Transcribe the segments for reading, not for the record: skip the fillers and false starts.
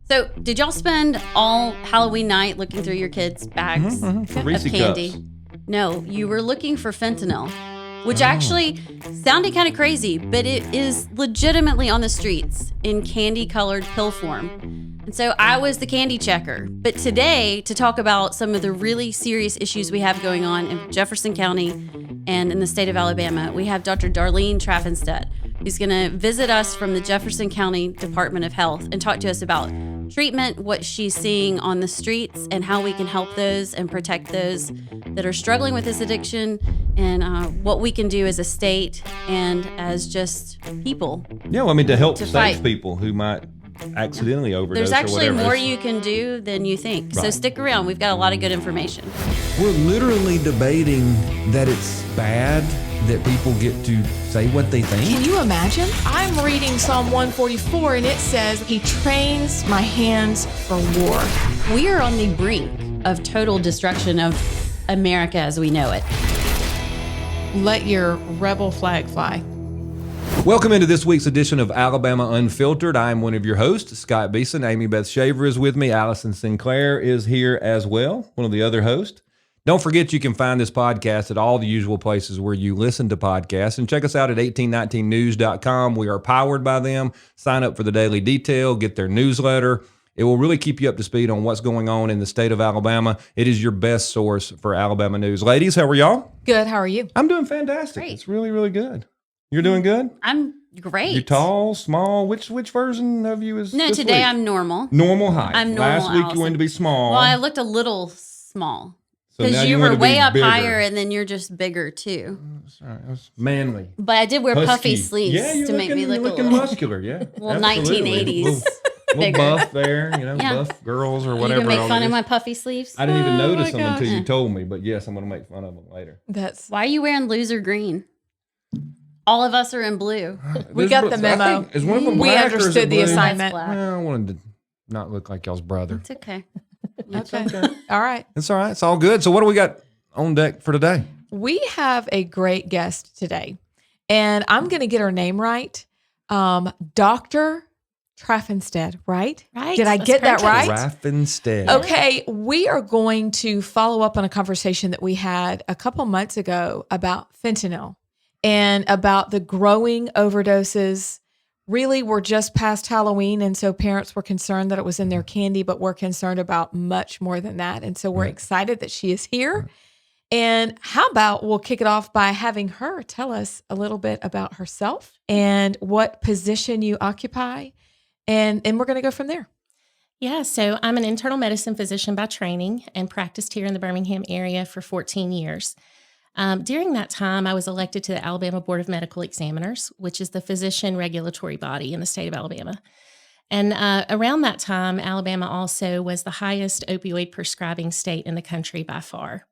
So, did y'all spend all Halloween night looking through your kids' bags For of candy? Cups. No, you were looking for fentanyl, which actually sounded kind of crazy, but it is legitimately on the streets in candy-colored pill form. And so I was the candy checker. But today, to talk about some of the really serious issues we have going on in Jefferson County and in the state of Alabama, we have Dr. Darlene Traffanstedt, who's going to visit us from the Jefferson County Department of Health and talk to us about treatment, what she's seeing on the streets, and how we can help those and protect those that are struggling with this addiction, and what we can do as a state and as just people. Yeah, well, I mean, to help To save fight. people who might accidentally overdose There's actually or whatever. more you can do than you think. So Right. stick around. We've got a lot of good information. We're literally debating that it's bad that people get to say what they think. Can you imagine? I'm reading Psalm 144 and it says, He trains my hands for war. We are on the brink of total destruction of America as we know it. Let your rebel flag fly. Welcome into this week's edition of Alabama Unfiltered. I'm one of your hosts, Scott Beeson. Amy Beth Shaver is with me. Allison Sinclair is here as well, one of the other hosts. Don't forget you can find this podcast at all the usual places where you listen to podcasts. And check us out at 1819news.com. We are powered by them. Sign up for the Daily Detail, get their newsletter. It will really keep you up to speed on what's going on in the state of Alabama. It is your best source for Alabama news. Ladies, how are y'all? Good, how are you? I'm doing fantastic. Great. It's really, really good. You're doing good? I'm great. You're tall, small. Which version of you is No, this today week? I'm normal. Normal height. I'm normal, Last week Allison. you wanted to be small. Well, I looked a little small. So now Because you want were to be way up bigger. higher and then you're just bigger too. Sorry, I was manly. But I did wear puffy Husky. sleeves Yeah, you're to make me looking- look you're a looking little, muscular, yeah. little Absolutely. 1980s Little bigger. buff there, Yeah. buff girls or You whatever. can make all fun it of is. my puffy sleeves. I didn't even Oh notice my them until gosh. you told me, but yes, I'm going to make fun of them later. That's Why are you wearing loser green? All of us are in blue. We got the memo. I think, is one of them We black or is understood it the blue? assignment. That's black. Well, I wanted to not look like y'all's brother. It's okay. okay. All right. It's all right. It's all good. So what do we got on deck for today? We have a great guest today, and I'm going to get her name right. Dr. Traffanstedt, right? Right. Did I That's get that perfect. right? Traffanstedt. Okay, we are going to follow up on a conversation that we had a couple months ago about fentanyl and about the growing overdoses. Really, we're just past Halloween, and so parents were concerned that it was in their candy, but we're concerned about much more than that. And so we're excited that she is here. And how about we'll kick it off by having her tell us a little bit about herself and what position you occupy, and we're going to go from there. Yeah, so I'm an internal medicine physician by training and practiced here in the Birmingham area for 14 years. During that time, I was elected to the Alabama Board of Medical Examiners, which is the physician regulatory body in the state of Alabama. And around that time, Alabama also was the highest opioid prescribing state in the country by far.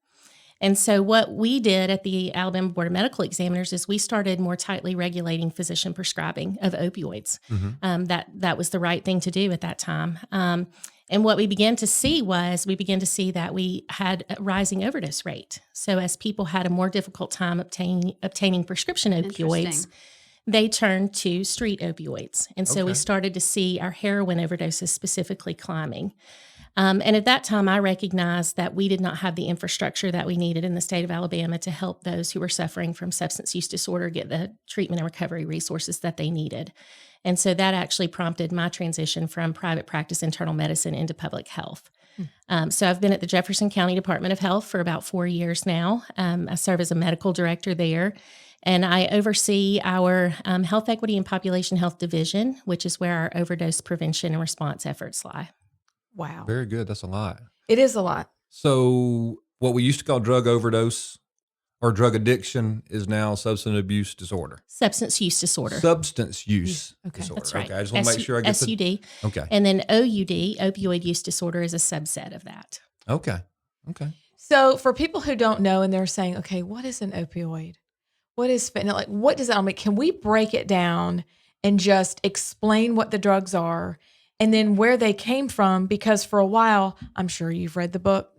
And so what we did at the Alabama Board of Medical Examiners is we started more tightly regulating physician prescribing of opioids. That was the right thing to do at that time. And what we began to see that we had a rising overdose rate. So as people had a more difficult time obtaining prescription opioids, Interesting. they turned to street opioids. And so we Okay. started to see our heroin overdoses specifically climbing. And at that time, I recognized that we did not have the infrastructure that we needed in the state of Alabama to help those who were suffering from substance use disorder get the treatment and recovery resources that they needed. And so that actually prompted my transition from private practice internal medicine into public health. So I've been at the Jefferson County Department of Health for about 4 years now. I serve as a medical director there. And I oversee our health equity and population health division, which is where our overdose prevention and response efforts lie. Wow. Very good. That's a lot. It is a lot. So what we used to call drug overdose or drug addiction is now substance abuse disorder. Substance use disorder. Substance use Okay. disorder. That's right. Okay. I just want to make sure I get SUD. Okay. And then OUD, opioid use disorder, is a subset of that. Okay. Okay. So for people who don't know and they're saying, okay, what is an opioid? What is fentanyl? Like, what does that all mean? Can we break it down and just explain what the drugs are and then where they came from? Because for a while, I'm sure you've read the book,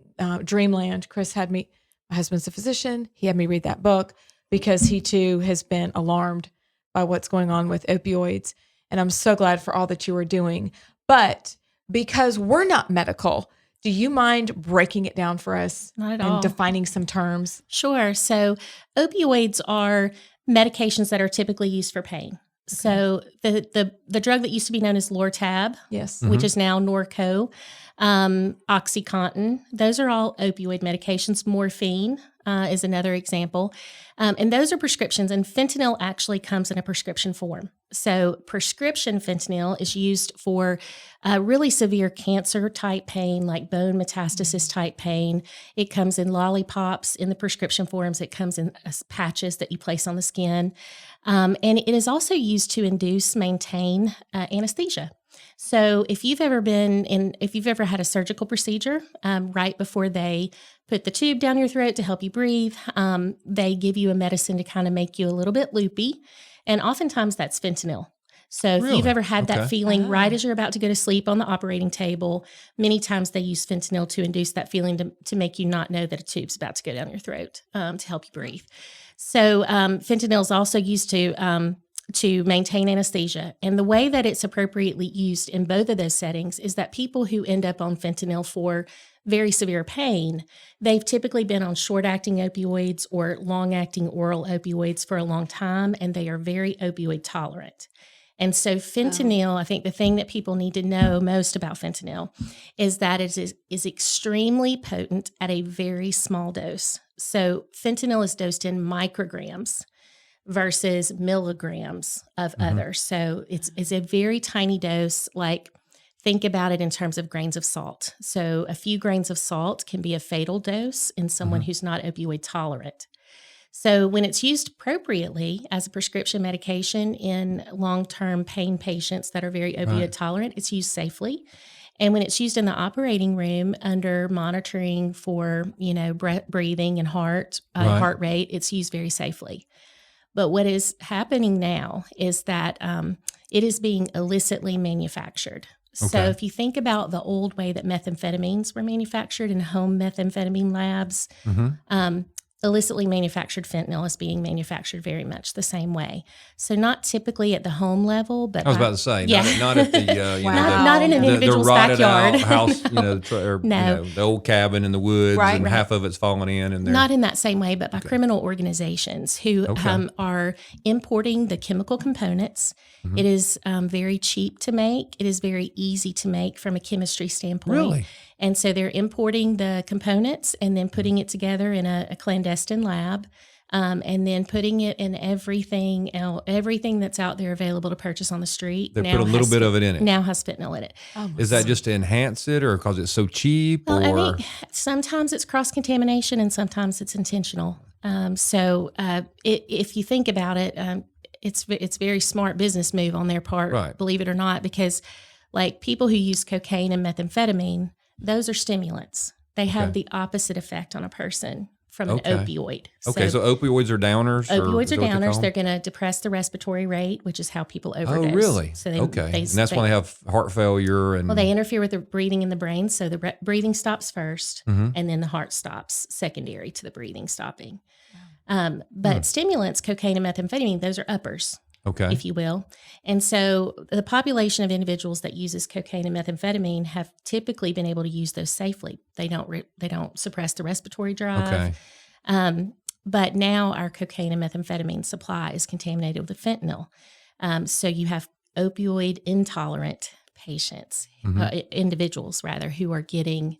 Dreamland. Chris had me, my husband's a physician. He had me read that book because he too has been alarmed by what's going on with opioids. And I'm so glad for all that you are doing. But because we're not medical, do you mind breaking it down for us? Not at and all. defining some terms? Sure. So opioids are medications that are typically used for pain. So the drug that used to be known as Lortab, Yes. which is now Norco, OxyContin, those are all opioid medications. Morphine is another example. And those are prescriptions, and fentanyl actually comes in a prescription form. So prescription fentanyl is used for really severe cancer type pain, like bone metastasis type pain. It comes in lollipops in the prescription forms. It comes in patches that you place on the skin. And it is also used to maintain anesthesia. So if you've ever had a surgical procedure, right before they put the tube down your throat to help you breathe, they give you a medicine to kind of make you a little bit loopy. And oftentimes that's fentanyl. So if you've ever had that feeling right as you're about to go to sleep on the operating table, many times they use fentanyl to induce that feeling to make you not know that a tube's about to go down your throat to help you breathe. So fentanyl is also used to maintain anesthesia. And the way that it's appropriately used in both of those settings is that people who end up on fentanyl for very severe pain, they've typically been on short-acting opioids or long-acting oral opioids for a long time, and they are very opioid tolerant. And so fentanyl, I think the thing that people need to know most about fentanyl is that it is extremely potent at a very small dose. So fentanyl is dosed in micrograms versus milligrams of others. So it's a very tiny dose. Like, think about it in terms of grains of salt. So a few grains of salt can be a fatal dose in someone who's not opioid tolerant. So when it's used appropriately as a prescription medication in long-term pain patients that are very opioid tolerant, it's used safely. And when it's used in the operating room under monitoring for, breathing and heart rate, it's used very safely. But what is happening now is that it is being illicitly manufactured. So if you think about the old way that methamphetamines were manufactured in home methamphetamine labs, illicitly manufactured fentanyl is being manufactured very much the same way. So not typically at the home level, but I was about to say, not at the not in an individual's the rotted backyard. out house, the old cabin in the woods, and half of it's falling in. And not in that same way, but by criminal organizations who are importing the chemical components. It is very cheap to make. It is very easy to make from a chemistry standpoint. Really? And so they're importing the components and then putting it together in a clandestine lab, and then putting it in everything that's out there available to purchase on the street. They put a little bit of it in it. Now has fentanyl in it. Is that just to enhance it, or because it's so cheap? Well, I think sometimes it's cross-contamination and sometimes it's intentional. If you think about it, it's very smart business move on their part, believe it or not, because like people who use cocaine and methamphetamine, those are stimulants. They have the opposite effect on a person from an opioid. Okay, so opioids are downers? Opioids are downers. They're going to depress the respiratory rate, which is how people overdose. Oh, really? So and that's when they have heart failure. And they interfere with the breathing in the brain. So the breathing stops first, and then the heart stops secondary to the breathing stopping. But stimulants, cocaine and methamphetamine, those are uppers. If you will. And so the population of individuals that uses cocaine and methamphetamine have typically been able to use those safely. They don't suppress the respiratory drive. But now our cocaine and methamphetamine supply is contaminated with fentanyl. So you have opioid intolerant patients, individuals rather, who are getting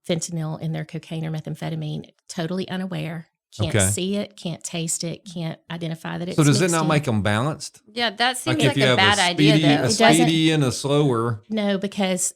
fentanyl in their cocaine or methamphetamine, totally unaware. Can't see it, can't taste it, can't identify that it's So does it not in. make them balanced? Yeah, that seems like like a bad idea, though. A speedy and a slower. No, because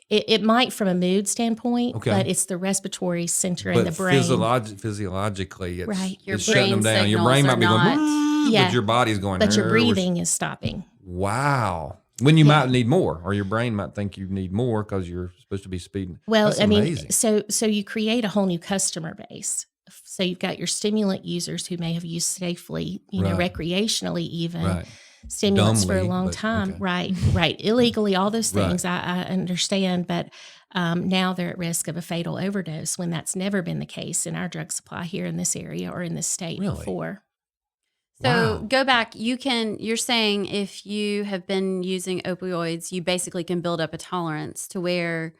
it might from a mood standpoint, but it's the respiratory center in the brain. Physiologically, Your it's shutting them down. Your brain might be going, but your body's going. But your breathing is stopping. Wow. When you might need more, or your brain might think you need more because you're supposed to be speeding. Well, That's amazing. So you create a whole new customer base. So you've got your stimulant users who may have used safely, recreationally even, stimulants for a long time. Right. Illegally, all those things I understand, but now they're at risk of a fatal overdose when that's never been the case in our drug supply here in this area or in this state before. So Wow. go back. You're saying if you have been using opioids, you basically can build up a tolerance to where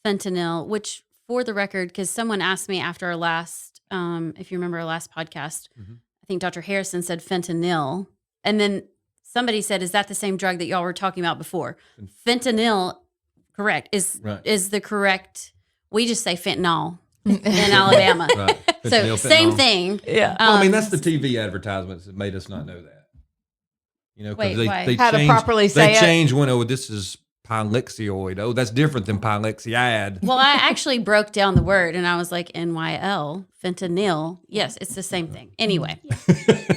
fentanyl, which for the record, because someone asked me after our last, if you remember our last podcast, I think Dr. Harrison said fentanyl. And then somebody said, is that the same drug that y'all were talking about before? Fentanyl, correct, is the correct, we just say fentanyl in Alabama. Right. So Fentanyl, same fentanyl. thing. Yeah. Well, I mean, that's the TV advertisements that made us not know that. You know, Wait, because why? they How to change, properly say they it. change when, oh, this is Pylexioid. Oh, that's different than Pylexiad. Well, I actually broke down the word and I was like, NYL, fentanyl. Yes, it's the same thing. Anyway,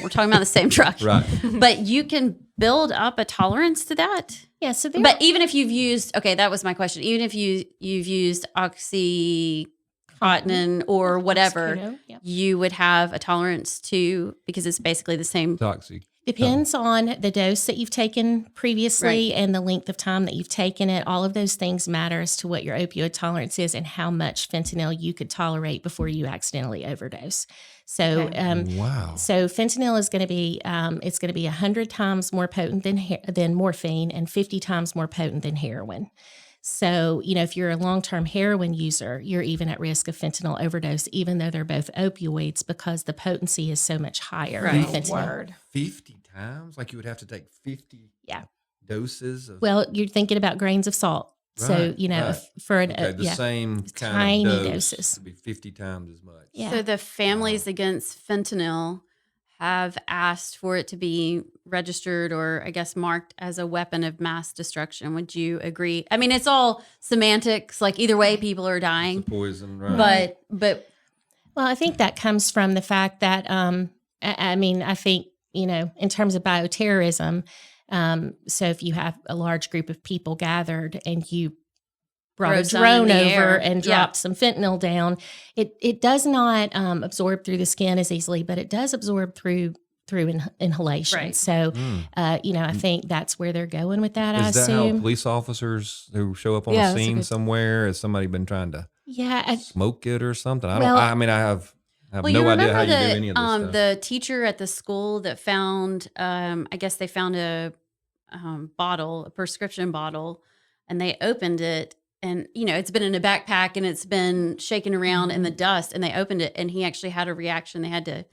we're talking about the same drug. Right. But you can build up a tolerance to that. Yeah. So But even if you've used, okay, that was my question. Even if you've used Oxycontin or whatever, Oxycodone, yeah. you would have a tolerance to, because it's basically the same. Toxic. Depends on the dose that you've taken previously and the length of time that you've taken it. All of those things matter as to what your opioid tolerance is and how much fentanyl you could tolerate before you accidentally overdose. So, Wow. so fentanyl is going to be it's going to be 100 times more potent than morphine and 50 times more potent than heroin. So, you know, if you're a long-term heroin user, you're even at risk of fentanyl overdose, even though they're both opioids, because the potency is so much higher than Right. fentanyl. 50 times? Like you would have to take 50 Yeah. doses of. Well, you're thinking about grains of salt. So, Right, you know, right. for an, Okay, the same kind tiny of doses. would be 50 times as much. Yeah. So the Families Against Fentanyl have asked for it to be registered or I guess marked as a weapon of mass destruction. Would you agree? I mean, it's all semantics. Like either way, people are It's a dying. poison, right? But Well, I think that comes from the fact that, I mean, I think, you know, in terms of bioterrorism, so if you have a large group of people gathered and you brought Throw a some drone in over the air. and Yeah. dropped some fentanyl down, it does not absorb through the skin as easily, but it does absorb through inhalation. Right. So, Mm. you know, I think that's where they're going with that. I Is that how assume. police officers who show up on Yeah, the that's a scene good- somewhere? Has somebody been trying to Yeah. smoke it or something? I Well- don't. I mean, I have well, no you idea remember how you do any of this stuff. the teacher at the school that found, I guess they found a bottle, a prescription bottle, and they opened it. And, you know, it's been in a backpack and it's been shaking around in the dust. And they opened it and he actually had a reaction. They had to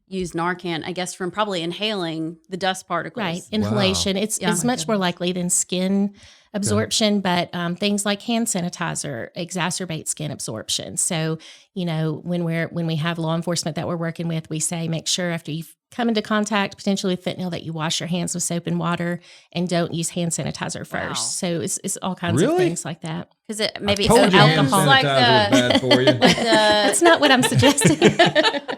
use Narcan, I guess, from probably inhaling the dust particles. Right, inhalation. It's Yeah. much more likely than skin absorption, but things like hand sanitizer exacerbate skin absorption. So, you know, when we have law enforcement that we're working with, we say make sure after you've come into contact potentially with fentanyl that you wash your hands with soap and water and don't use hand sanitizer first. Wow. So it's all kinds of Really? things like that. Because it maybe I told you hand alcohol. sanitizer Like was bad for you. That's not what I'm suggesting.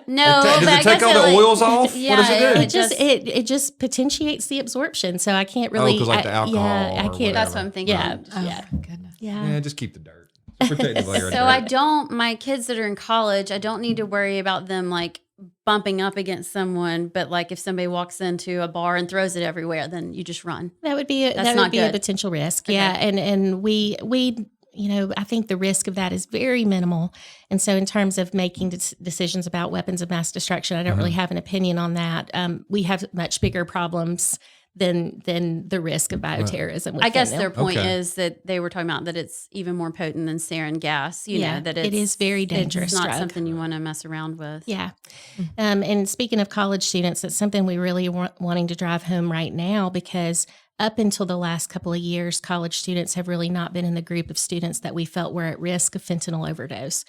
No, Does but I it take guess all the like- oils off? Yeah, What does it do? It just potentiates the absorption. So I can't really. 'cause like the alcohol Yeah, I or can't. That's what I'm thinking. Yeah, Oh, yeah, for goodness. yeah. Yeah, just keep the dirt. Protect the layer of So dirt. I don't, my kids that are in college, I don't need to worry about them like bumping up against someone. But like if somebody walks into a bar and throws it everywhere, then you just run. That would be That's not a good. potential risk. Okay. Yeah, and we you know, I think the risk of that is very minimal. And so in terms of making decisions about weapons of mass destruction, I don't really have an opinion on that. We have much bigger problems than the risk of bioterrorism. With I guess fentanyl. their point Okay. is that they were talking about that it's even more potent than sarin gas. You know, that it is very dangerous. It's not drug. something you want to mess around with. Yeah. And speaking of college students, it's something we really wanting to drive home right now because up until the last couple of years, college students have really not been in the group of students that we felt were at risk of fentanyl overdose.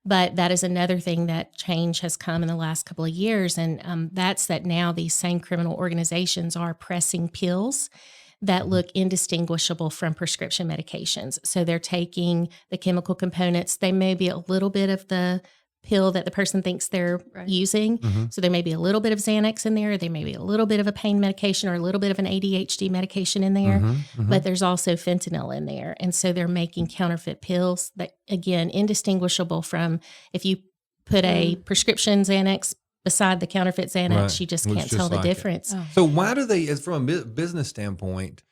But that is another thing that change has come in the last couple of years. And that's that now these same criminal organizations are pressing pills that look indistinguishable from prescription medications. So they're taking the chemical components. They may be a little bit of the pill that the person thinks they're using. So there may be a little bit of Xanax in there. There may be a little bit of a pain medication or a little bit of an ADHD medication in there, but there's also fentanyl in there. And so they're making counterfeit pills that, again, indistinguishable from if you put a prescription Xanax beside the counterfeit Xanax, Right. you just Looks can't just tell the like it. difference. Oh. So why do they, as from a business standpoint,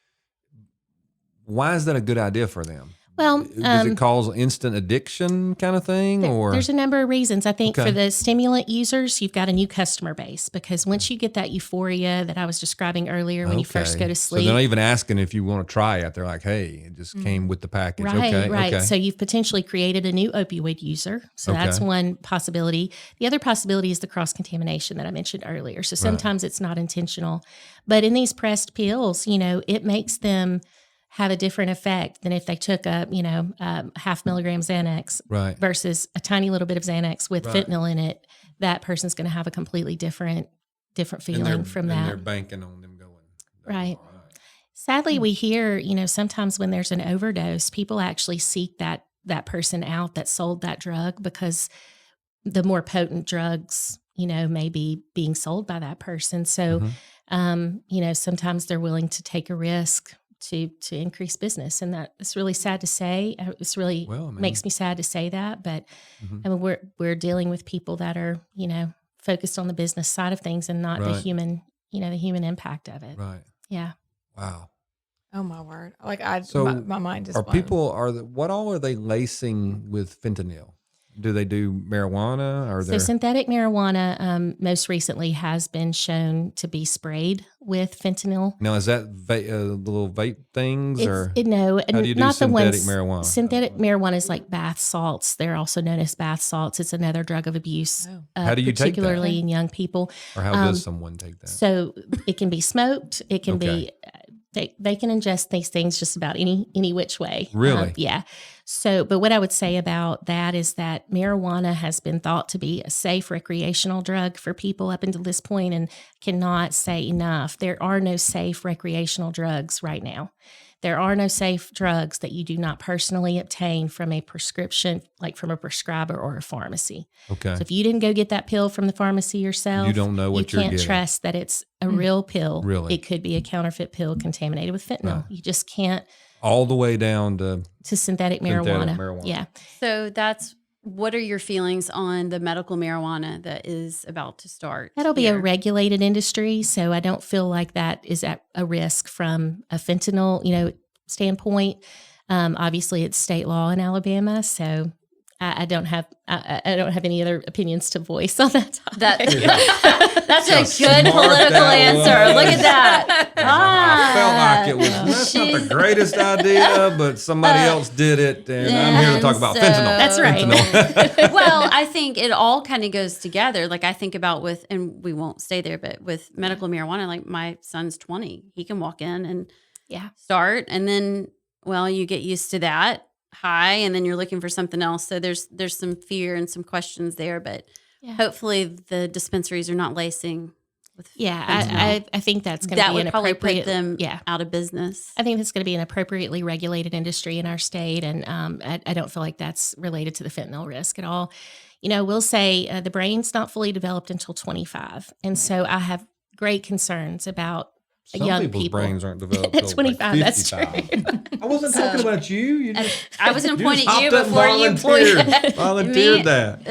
why is that a good idea for them? Well, does it cause instant addiction kind of thing? Or there's a number of reasons. I think Okay. for the stimulant users, you've got a new customer base because once you get that euphoria that I was describing earlier when you first go to sleep. So they're not even asking if you want to try it. They're like, hey, it just came with the package. Right, Okay, right. okay. So you've potentially created a new opioid user. So that's Okay. one possibility. The other possibility is the cross-contamination that I mentioned earlier. So sometimes it's not intentional. But in these pressed pills, it makes them have a different effect than if they took a 0.5 milligram Xanax Right. versus a tiny little bit of Xanax with Right. fentanyl in it. That person's going to have a completely different feeling from that. And they're banking on them going. Right. All right. Sadly, we hear, sometimes when there's an overdose, people actually seek that person out that sold that drug because the more potent drugs, may be being sold by that person. So, sometimes they're willing to take a risk to increase business. And that it's really sad to say. It's really makes me sad to say that. But I mean, we're dealing with people that are, focused on the business side of things and not the human, the human impact of it. Right. Yeah. Wow. Oh my word! My mind is Are blown. people what all are they lacing with fentanyl? Do they do marijuana? Or So synthetic marijuana most recently has been shown to be sprayed with fentanyl. now is that little vape things or No, how do you do not synthetic the ones. marijuana? Synthetic marijuana is like bath salts. They're also known as bath salts. It's another drug of abuse, How do you take that? particularly in young people. Or how does someone take that? So it can be smoked. It can be. They can ingest these things just about any which way. Really? Yeah. So, but what I would say about that is that marijuana has been thought to be a safe recreational drug for people up until this point, and cannot say enough. There are no safe recreational drugs right now. There are no safe drugs that you do not personally obtain from a prescription, like from a prescriber or a pharmacy. Okay. So if you didn't go get that pill from the pharmacy yourself, You don't know what you you're can't getting. trust that it's a real pill. Really? It could be a counterfeit pill contaminated with fentanyl. You just can't. All the way down to Synthetic marijuana. Yeah. So what are your feelings on the medical marijuana that is about to start? That'll be here? a regulated industry. So I don't feel like that is at a risk from a fentanyl, standpoint. Obviously it's state law in Alabama. So I don't have any other opinions to voice on that topic. That's a good smart political that answer. was. Look at that. I felt like it was that's not the greatest idea, but somebody else did it, and I'm here to talk about so- fentanyl. That's right. Fentanyl. Well, I think it all kind of goes together. Like I think about and we won't stay there, but with medical marijuana, like my son's 20, he can walk in and start, and then you get used to that high, and then you're looking for something else. So there's some fear and some questions there, but hopefully the dispensaries are not lacing with fentanyl. I think that's going to That be would an probably appropriate. put them out of business. I think that's going to be an appropriately regulated industry in our state, and I don't feel like that's related to the fentanyl risk at all. We'll say the brain's not fully developed until 25, and so I have great concerns about Some young people's people. brains aren't developed At till 25, like that's 55. true. I wasn't talking about you. You just, I was going to you point just at you hopped up before you and pointed. volunteered that.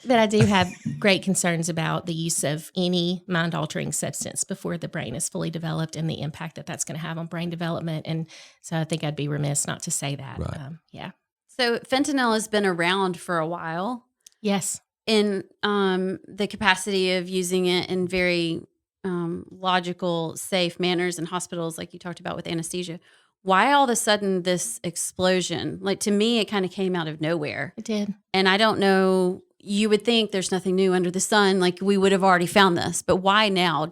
But I do have great concerns about the use of any mind-altering substance before the brain is fully developed and the impact that that's going to have on brain development. And so I think I'd be remiss not to say that. Right. So fentanyl has been around for a while Yes. in the capacity of using it in very logical, safe manners in hospitals, like you talked about with anesthesia. Why all of a sudden this explosion? Like to me, it kind of came out of nowhere. It did. And I don't know, you would think there's nothing new under the sun. Like we would have already found this, but why now?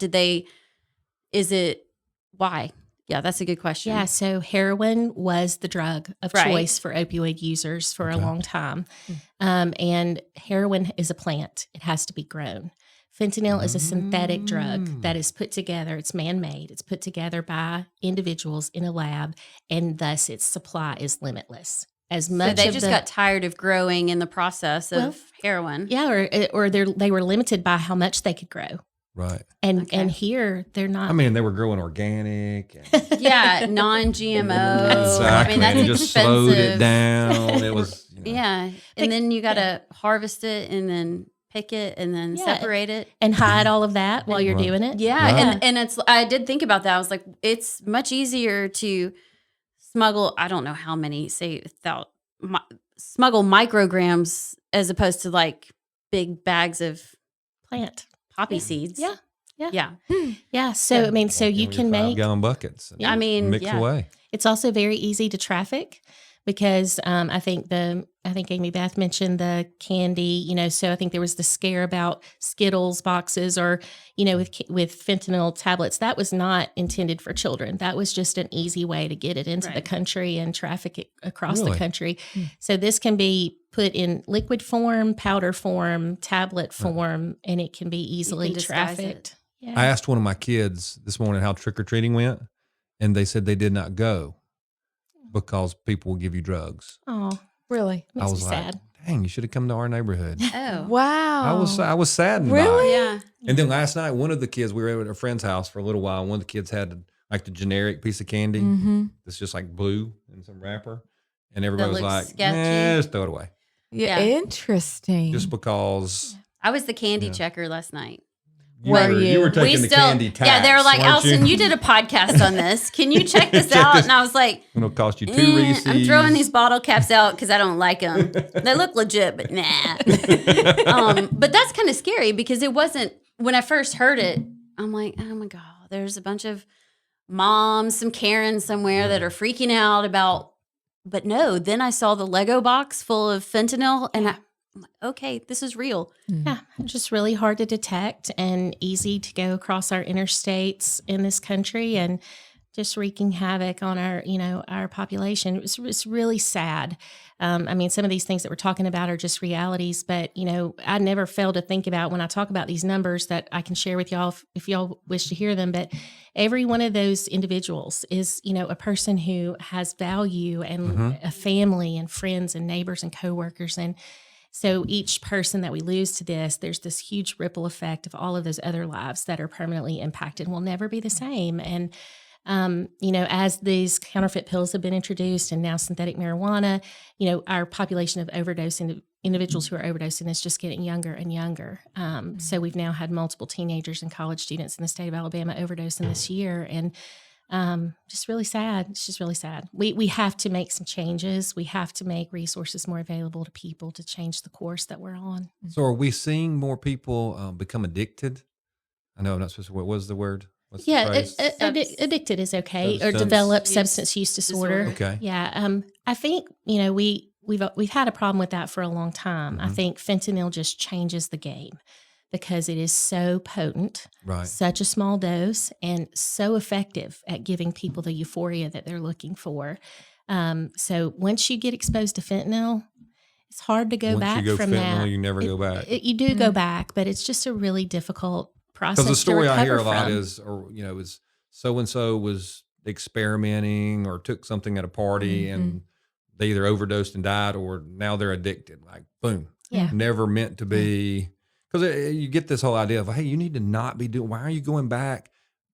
Why? Yeah, that's a good question. Yeah, so heroin was the drug of Right. choice for opioid users for a long time. And heroin is a plant. It has to be grown. Fentanyl is a synthetic drug that is put together. It's man-made. It's put together by individuals in a lab, and thus its supply is limitless. As much So they of just got tired of growing in the process of heroin. Yeah, or they were limited by how much they could grow. Right. And here they're not. I mean, they were growing organic. And Yeah, non-GMO. exactly. I mean, that's and just expensive. slowed it down. It was, Yeah, and then you got to harvest it and then pick it and then separate it. and hide all of that while you're doing it. Yeah, Right. and it's I did think about that. I was like, it's much easier to smuggle, I don't know how many, say, smuggle micrograms as opposed to like big bags of Plant. poppy seeds. Yeah. Yeah. Yeah. So, I mean, so you can make, 5-gallon buckets. And I mean, mix yeah. away. it's also very easy to traffic because I think Amy Beth mentioned the candy, so I think there was the scare about Skittles boxes or, with fentanyl tablets. That was not intended for children. That was just an easy way to get it into the country and traffic it across the country. So this can be put in liquid form, powder form, tablet form, and it can be easily trafficked. Yeah. I asked one of my kids this morning how trick-or-treating went, and they said they did not go because people will give you drugs. Oh, Really? I was like, sad. dang, you should have come to our neighborhood. Oh. Wow. I was saddened Really? by it. Yeah. And then last night, one of the kids, we were at a friend's house for a little while. One of the kids had like the generic piece of candy that's just like blue in some wrapper. And everybody was looks like, sketchy. just throw it away. Yeah. Yeah. Interesting. Just because I was the candy checker last night. you Were were you? taking the candy tax. Yeah, they were like, weren't Allison, you did a podcast on this. Can you check this Check out? this. And I was like, It'll cost you 2 Reese's. I'm throwing these bottle caps out because I don't like them. They look legit, but nah. But that's kind of scary because it wasn't, when I first heard it, I'm like, oh my God, there's a bunch of moms, some Karens somewhere that are freaking out about, but no, then I saw the Lego box full of fentanyl and I'm like, okay, this is real. Yeah, just really hard to detect and easy to go across our interstates in this country and just wreaking havoc on our, our population. It's really sad. I mean, some of these things that we're talking about are just realities, but, I never fail to think about when I talk about these numbers that I can share with y'all if y'all wish to hear them. But every one of those individuals is, a person who has value and a family and friends and neighbors and coworkers. And so each person that we lose to this, there's this huge ripple effect of all of those other lives that are permanently impacted and will never be the same. And, as these counterfeit pills have been introduced and now synthetic marijuana, our population of overdose individuals who are overdosing is just getting younger and younger. So we've now had multiple teenagers and college students in the state of Alabama overdosing this year. And just really sad. It's just really sad. We have to make some changes. We have to make resources more available to people to change the course that we're on. So are we seeing more people become addicted? I know I'm not supposed to, what was the word? What's the phrase? Addicted is okay, or Substance develop use substance use disorder. Okay. Yeah. I think, we've had a problem with that for a long time. I think fentanyl just changes the game because it is so potent, Right. such a small dose, and so effective at giving people the euphoria that they're looking for. So once you get exposed to fentanyl, it's hard to go Once back you go from fentanyl, that. you never go back. You do go back, but it's just a really difficult process. Because the story to I hear a recover lot from. is so-and-so was experimenting or took something at a party and they either overdosed and died or now they're addicted. Like, boom. Yeah. Never meant to be. Because you get this whole idea of, hey, you need to not be doing, why are you going back?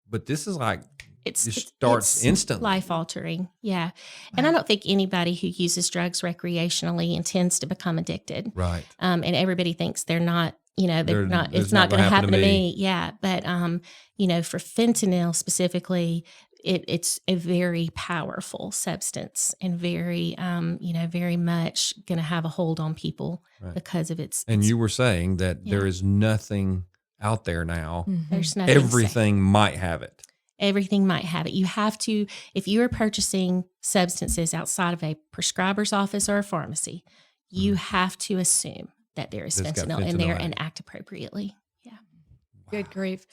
But this is like, it starts instantly. Life altering. Yeah. And I don't think anybody who uses drugs recreationally intends to become addicted. Right. And everybody thinks they're not, they're not, it's it's not going to happen to me. me. Yeah. But, for fentanyl specifically, it's a very powerful substance and very, very much going to have a hold on people because of its. And you were saying that there is nothing out there now. There's nothing. Everything might have it. Everything might have it. You have to, if you are purchasing substances outside of a prescriber's office or a pharmacy, you have to assume that there is fentanyl in there and act appropriately. Yeah. Good grief.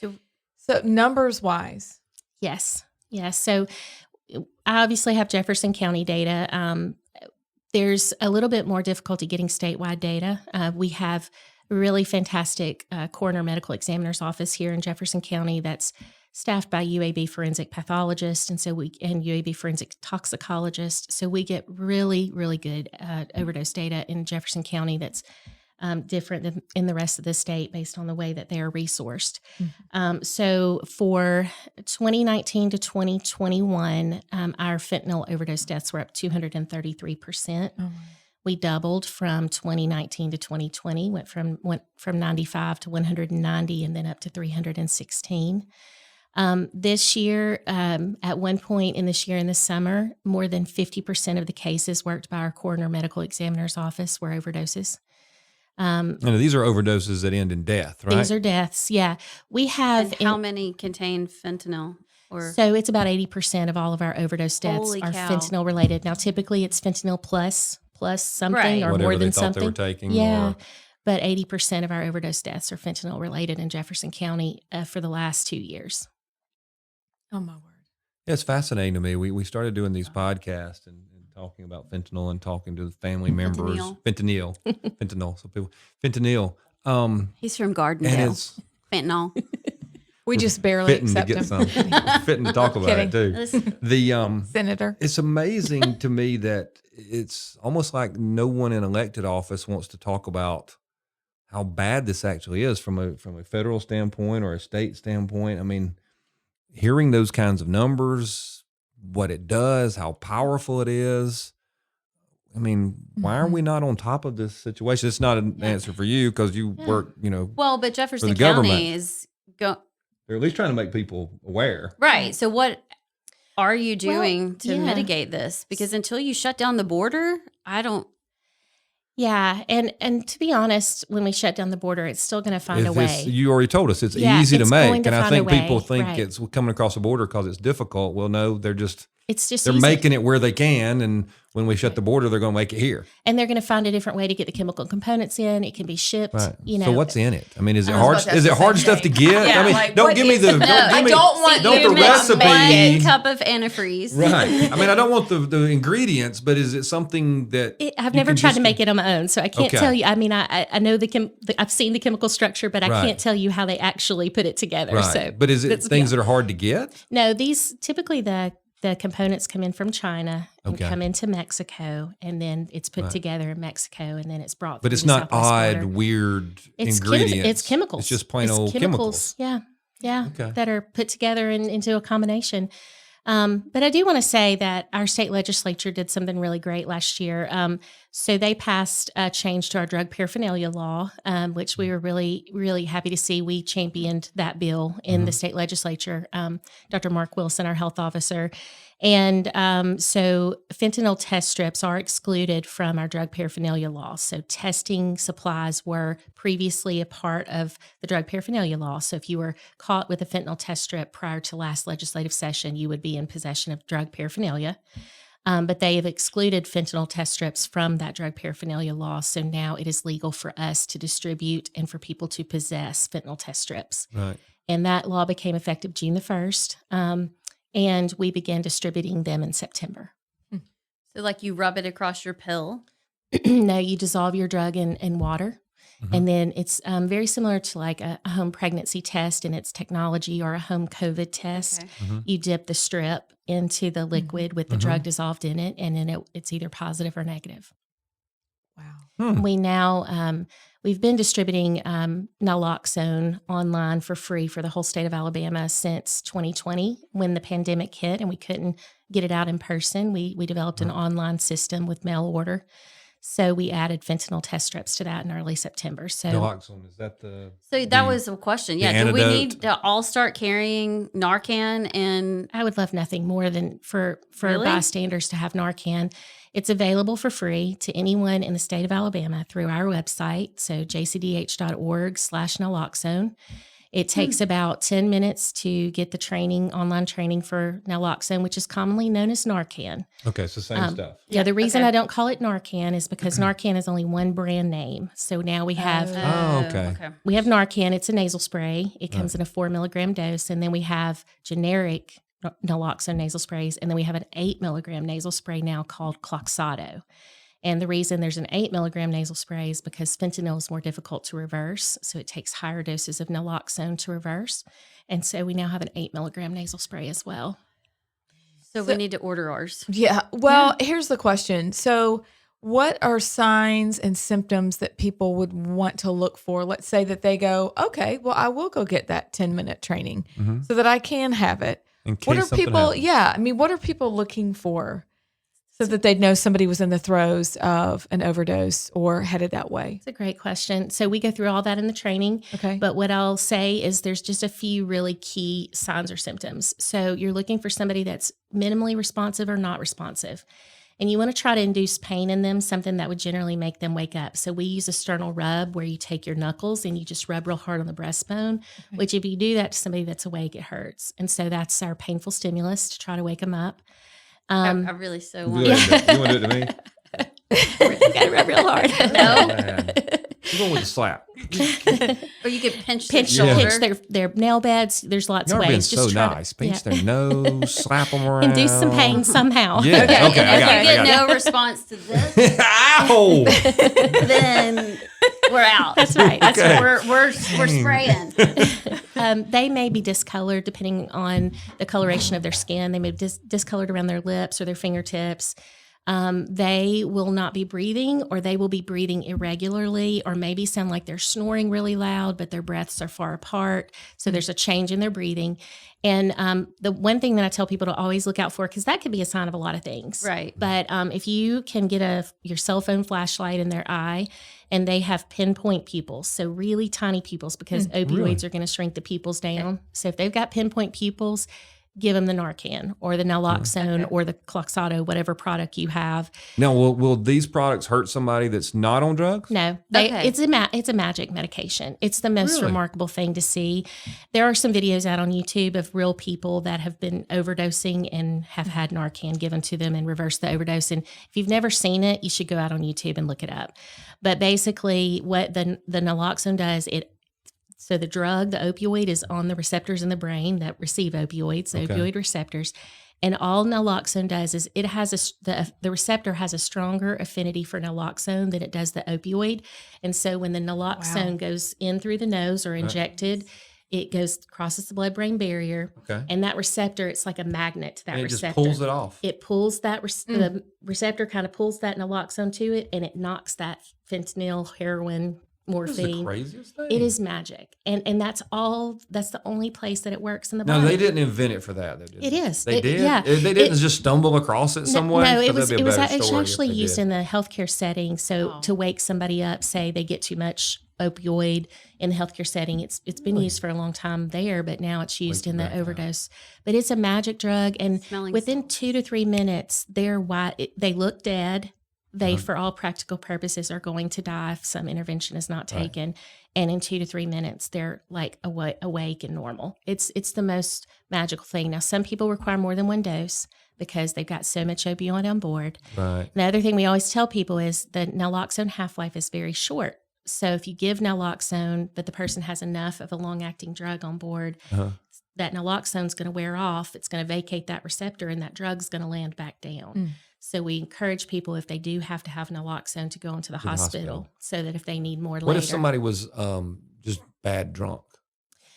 So numbers wise. Yes. Yes. So I obviously have Jefferson County data. There's a little bit more difficulty getting statewide data. We have a really fantastic coroner medical examiner's office here in Jefferson County that's staffed by UAB forensic pathologists and UAB forensic toxicologists. So we get really, really good overdose data in Jefferson County that's different than in the rest of the state based on the way that they are resourced. So for 2019 to 2021, our fentanyl overdose deaths were up 233%. We doubled from 2019 to 2020, went from 95 to 190 and then up to 316. This year, at one point in this year in the summer, more than 50% of the cases worked by our coroner medical examiner's office were overdoses. And these are overdoses that end in death, right? These are deaths. Yeah. We have. And how many contain fentanyl? So it's about 80% of all of our overdose deaths Holy are cow. fentanyl related. Now, typically it's fentanyl plus something Right. or Whatever more they than thought something. they were taking. Yeah. or- But 80% of our overdose deaths are fentanyl related in Jefferson County for the last 2 years. Oh my word. Yeah, it's fascinating to me. We started doing these podcasts and talking about fentanyl and talking to the family members. Fentanyl. So people, fentanyl. He's from And Gardendale. it's Fentanyl. We just barely fitting to accept get him. some, fitting to talk about it too. Listen, The Senator. It's amazing to me that it's almost like no one in elected office wants to talk about how bad this actually is from a federal standpoint or a state standpoint. I mean, hearing those kinds of numbers, what it does, how powerful it is. I mean, why are we not on top of this situation? It's not an answer for you because you work, well, but Jefferson the government. County is they're at least trying to make people aware. right. So what are you doing to yeah. mitigate this? Because until you shut down the border, I don't. Yeah. And to be honest, when we shut down the border, it's still going to find a way. You already told us it's Yeah, easy to it's make. going to And I find a think people way, think right. it's coming across the border because it's difficult. Well, no, they're It's they're easy. making it where they can. And when we shut the border, they're going to make it here. And they're going to find a different way to get the chemical components in. It can be shipped, Right. you know. So what's in it? I mean, is it I was hard? about to Is ask it the hard same stuff to thing. get? Yeah, I mean, like, don't what give me is the. it? Don't I give me, don't want don't you the to recipe. One cup of antifreeze. Right. I mean, I don't want the ingredients, but is it something that I've you never can tried just- to make it on my own, so I can't Okay. tell you. I mean, I know I've seen the chemical structure, but I Right. can't tell you how they actually put it together. Right. So, But is it that's- things yeah. that are hard to get? No, these typically the components come in from China and Okay. come into Mexico, and then it's put Right. together in Mexico, and then it's brought. But through it's the not Southwest odd, border. weird It's ingredients. It's chemicals. It's just plain It's old chemicals. Yeah, Okay. that are put together into a combination. But I do want to say that our state legislature did something really great last year. So they passed a change to our drug paraphernalia law, which we were really, really happy to see. We championed that bill in the state legislature. Dr. Mark Wilson, our health officer. And so fentanyl test strips are excluded from our drug paraphernalia law. So testing supplies were previously a part of the drug paraphernalia law. So if you were caught with a fentanyl test strip prior to last legislative session, you would be in possession of drug paraphernalia. But they have excluded fentanyl test strips from that drug paraphernalia law. So now it is legal for us to distribute and for people to possess fentanyl test strips. Right. And that law became effective June the 1st. And we began distributing them in September. So like you rub it across your pill. No, you dissolve your drug in water. And then it's very similar to like a home pregnancy test in its technology or a home COVID test. Okay. You dip the strip into the liquid with the drug dissolved in it, and then it's either positive or negative. Wow. We now, we've been distributing naloxone online for free for the whole state of Alabama since 2020 when the pandemic hit and we couldn't get it out in person. We developed an online system with mail order. So we added fentanyl test strips to that in early September. So Naloxone, is that the? So that was a question. Yeah. Do we antidote? need to all start carrying Narcan and I would love nothing more than for Really? bystanders to have Narcan. It's available for free to anyone in the state of Alabama through our website, so jcdh.org/naloxone. It takes about 10 minutes to get the online training for naloxone, which is commonly known as Narcan. Okay, it's the same stuff. Yeah, the reason okay. I don't call it Narcan is because Narcan is only one brand name. So now we have Oh, okay. we have Narcan. It's a nasal spray. It comes in a 4 milligram dose. And then we have generic naloxone nasal sprays. And then we have an 8 milligram nasal spray now called Cloxado. And the reason there's an 8 milligram nasal spray is because fentanyl is more difficult to reverse. So it takes higher doses of naloxone to reverse. And so we now have an 8 milligram nasal spray as well. so we need to order ours. Yeah. Well, here's the question. So, what are signs and symptoms that people would want to look for? Let's say that they go, okay, well, I will go get that 10-minute training so that I can have it. In case What are something people, happens. yeah, I mean, what are people looking for So that they'd know somebody was in the throes of an overdose or headed that way. It's a great question. So we go through all that in the training. Okay. But what I'll say is there's just a few really key signs or symptoms. So you're looking for somebody that's minimally responsive or not responsive. And you want to try to induce pain in them, something that would generally make them wake up. So we use a sternal rub where you take your knuckles and you just rub real hard on the breastbone, which if you do that to somebody that's awake, it hurts. And so that's our painful stimulus to try to wake them up. I really so want You to. want to do it to me? You got to rub real hard. No. Man. We're going with a slap. Or you could pinch Pinch, the shoulder. pinch their nail beds. There's lots Y'all of are being ways. so try to- nice. Pinch their nose, slap them around. Induce some pain somehow. Yeah. Okay. And I if got you it. get I got no response to this, it. Ow! then we're out. That's right. That's Okay. right. We're spraying. They may be discolored depending on the coloration of their skin. They may be discolored around their lips or their fingertips. They will not be breathing, or they will be breathing irregularly, or maybe sound like they're snoring really loud, but their breaths are far apart. So there's a change in their breathing. And the one thing that I tell people to always look out for, because that could be a sign of a lot of things. Right. But if you can get your cell phone flashlight in their eye, and they have pinpoint pupils, so really tiny pupils, because opioids are going to shrink the pupils down. So if they've got pinpoint pupils, give them the Narcan or the naloxone or the Cloxato, whatever product you have. Now, will these products hurt somebody that's not on drugs? No, Okay. it's a magic medication. It's the most Really? remarkable thing to see. There are some videos out on YouTube of real people that have been overdosing and have had Narcan given to them and reversed the overdose. And if you've never seen it, you should go out on YouTube and look it up. But basically, what the naloxone does, so the drug, the opioid, is on the receptors in the brain that receive opioids, the Okay. opioid receptors. And all naloxone does is it has the receptor has a stronger affinity for naloxone than it does the opioid. And so when the naloxone goes in through the nose or injected, it crosses the blood-brain barrier. Okay. And that receptor, it's like a magnet to that And it receptor. just pulls it off. It pulls that the receptor kind of pulls that naloxone to it, and it knocks that fentanyl, heroin, This is the morphine. craziest thing. It is magic, and that's the only place that it works in the No, body. they didn't invent it for that. Though, did It they? is. They It- did. yeah. They didn't just stumble across it some way. No, 'Cause it was that'd be a better it's story if actually they used did. in the healthcare setting. So to wake somebody up, say they get too much opioid in the healthcare setting, it's been used for a long time there, but now it's used in the overdose. But it's a magic drug, and Smelling within salts. 2 to 3 minutes, they're white. They look dead. They, for all practical purposes, are going to die if some intervention is not taken. And in 2 to 3 minutes, they're like awake and normal. It's the most magical thing. Now, some people require more than one dose because they've got so much opioid on board. Right. The other thing we always tell people is the naloxone half-life is very short. So if you give naloxone, but the person has enough of a long-acting drug on board, that naloxone is going to wear off. It's going to vacate that receptor, and that drug's going to land back down. So we encourage people, if they do have to have naloxone, to go into the hospital so that if they need more What later. if somebody was just bad drunk?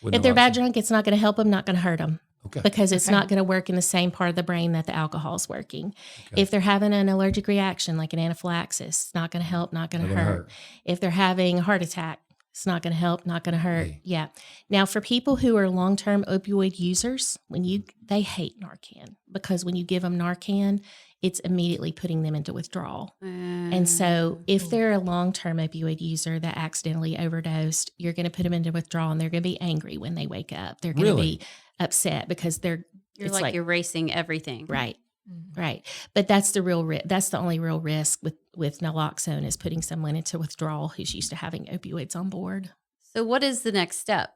with If they're bad naloxone? drunk, it's not going to help them, not going to hurt them. Okay. Because it's not going to work in the same part of the brain that the alcohol is working. If they're having an allergic reaction, like an anaphylaxis, it's not going to help, not going to Not gonna hurt. If they're having a heart attack, it's not going to help, not going to hurt. Hey. Yeah. Now, for people who are long-term opioid users, they hate Narcan, because when you give them Narcan, it's immediately putting them into withdrawal. And so if they're a long-term opioid user that accidentally overdosed, you're going to put them into withdrawal, and they're going to be angry when they wake up. They're going to Really? be upset because You're it's like erasing everything. right. Right. But that's the that's the only real risk with naloxone, is putting someone into withdrawal who's used to having opioids on board. So what is the next step?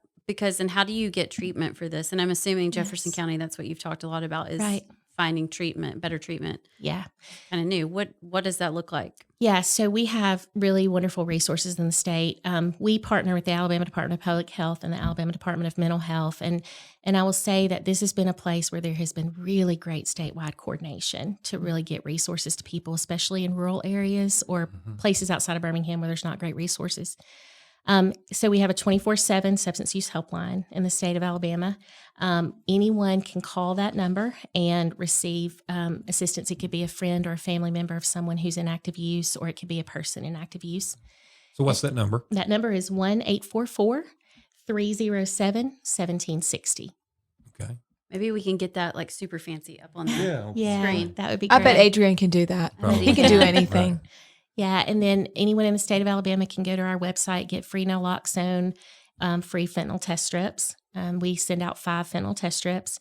And how do you get treatment for this? And I'm assuming Jefferson Yes. County, that's what you've talked a lot about, is Right. finding treatment, better treatment. Yeah. Kind of new. What does that look like? Yeah, so we have really wonderful resources in the state. We partner with the Alabama Department of Public Health and the Alabama Department of Mental Health. And I will say that this has been a place where there has been really great statewide coordination to really get resources to people, especially in rural areas or places outside of Birmingham where there's not great resources. So we have a 24/7 substance use helpline in the state of Alabama. Anyone can call that number and receive assistance. It could be a friend or a family member of someone who's in active use, or it could be a person in active use. So what's that number? That number is 1-844-307-1760. Okay. Maybe we can get that like super fancy up on the Yeah, screen. that would be I great. bet Adrian can do that. Probably. He can do anything. Right. Yeah, and then anyone in the state of Alabama can go to our website, get free naloxone, free fentanyl test strips. We send out 5 fentanyl test strips.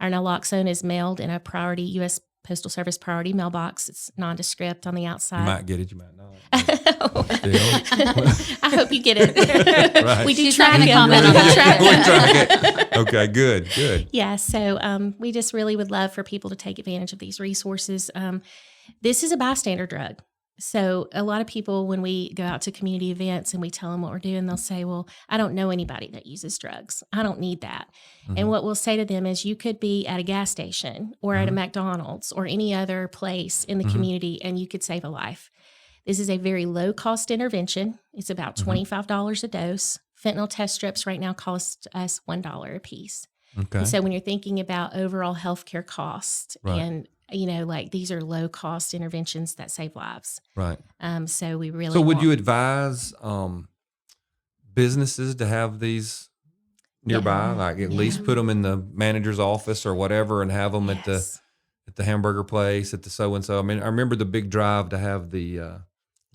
Our naloxone is mailed in a priority U.S. Postal Service priority mailbox. It's nondescript on the outside. You might get it, you might not. I hope you get it. Right. We do She's track not gonna it. comment on We that. track We it. track it. Okay, good. Yeah, so we just really would love for people to take advantage of these resources. This is a bystander drug. So a lot of people, when we go out to community events and we tell them what we're doing, they'll say, well, I don't know anybody that uses drugs. I don't need that. And what we'll say to them is you could be at a gas station or at a McDonald's or any other place in the community and you could save a life. This is a very low cost intervention. It's about $25 a dose. Fentanyl test strips right now cost us $1 a piece. Okay. And so when you're thinking about overall healthcare cost Right. and like these are low cost interventions that save lives. Right. So we really So would want- you advise businesses to have these nearby, like at least put them in the manager's office or whatever, and have them Yes. at the hamburger place, at the so and so? I mean, I remember the big drive to have the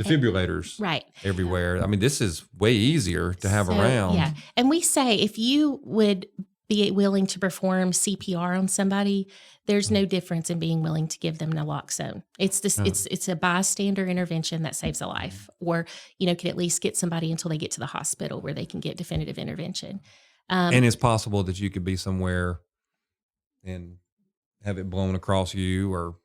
defibrillators Right. everywhere. I mean, this is way easier to have So, around. Yeah. And we say if you would be willing to perform CPR on somebody, there's no difference in being willing to give them naloxone. It's this it's a bystander intervention that saves a life, or can at least get somebody until they get to the hospital where they can get definitive intervention. And it's possible that you could be somewhere and have it blown across you or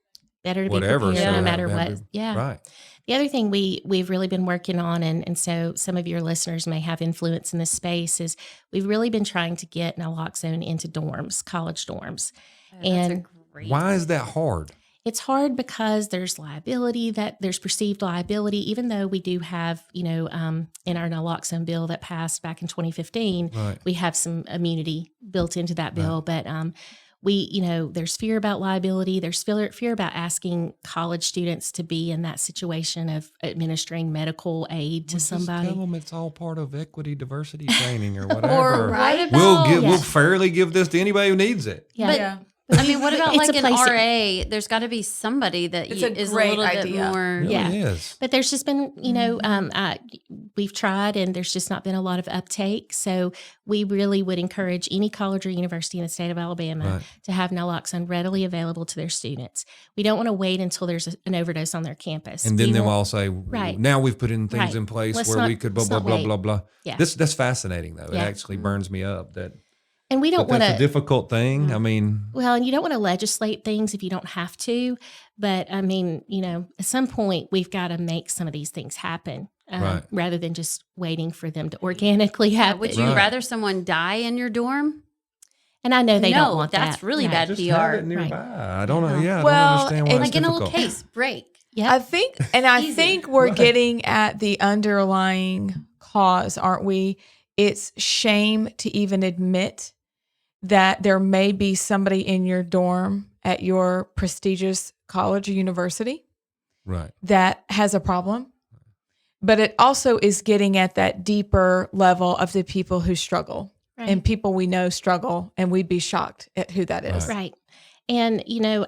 better to whatever. be prepared so no matter have what. to- Yeah. Right. The other thing we've really been working on, and so some of your listeners may have influence in this space, is we've really been trying to get naloxone into dorms, college dorms. And Why is that hard? it's hard because there's perceived liability, even though we do have, in our naloxone bill that passed back in 2015, Right. we have some immunity built into that bill. But there's fear about liability. There's fear about asking college students to be in that situation of administering medical aid to Well, just somebody. tell them it's all part of equity, diversity training or whatever. What about, We'll fairly give this to anybody who needs it. Yeah. I mean, what about It's like a an place that- RA? There's got to be somebody that It's a is a great little idea. bit more. It Yeah. really is. But there's just been, we've tried and there's just not been a lot of uptake. So we really would encourage any college or university in the state of Alabama Right. to have naloxone readily available to their students. We don't want to wait until there's an overdose on their campus. And then We they'll want- all say, Right. now we've put in things Right. in place Let's where not- we could blah, let's blah, not blah, wait. blah, blah. Yeah. That's fascinating, though. It Yeah. actually burns me up that And we don't but want that's a to, difficult thing. I mean, well, and you don't want to legislate things if you don't have to. But I mean, at some point we've got to make some of these things happen Right. rather than just waiting for them to organically happen. Would you Right. rather someone die in your dorm? And I know they don't want that's that. really Right. bad just PR. have it nearby. I don't know. Yeah, I Well, don't understand why and it's Like in a little difficult. case break. Yeah. I think we're getting at the underlying cause, aren't we? It's shame to even admit that there may be somebody in your dorm at your prestigious college or university Right. that has a problem. But it also is getting at that deeper level of the people who struggle Right. and people we know struggle, and we'd be shocked at who that is. Right. And,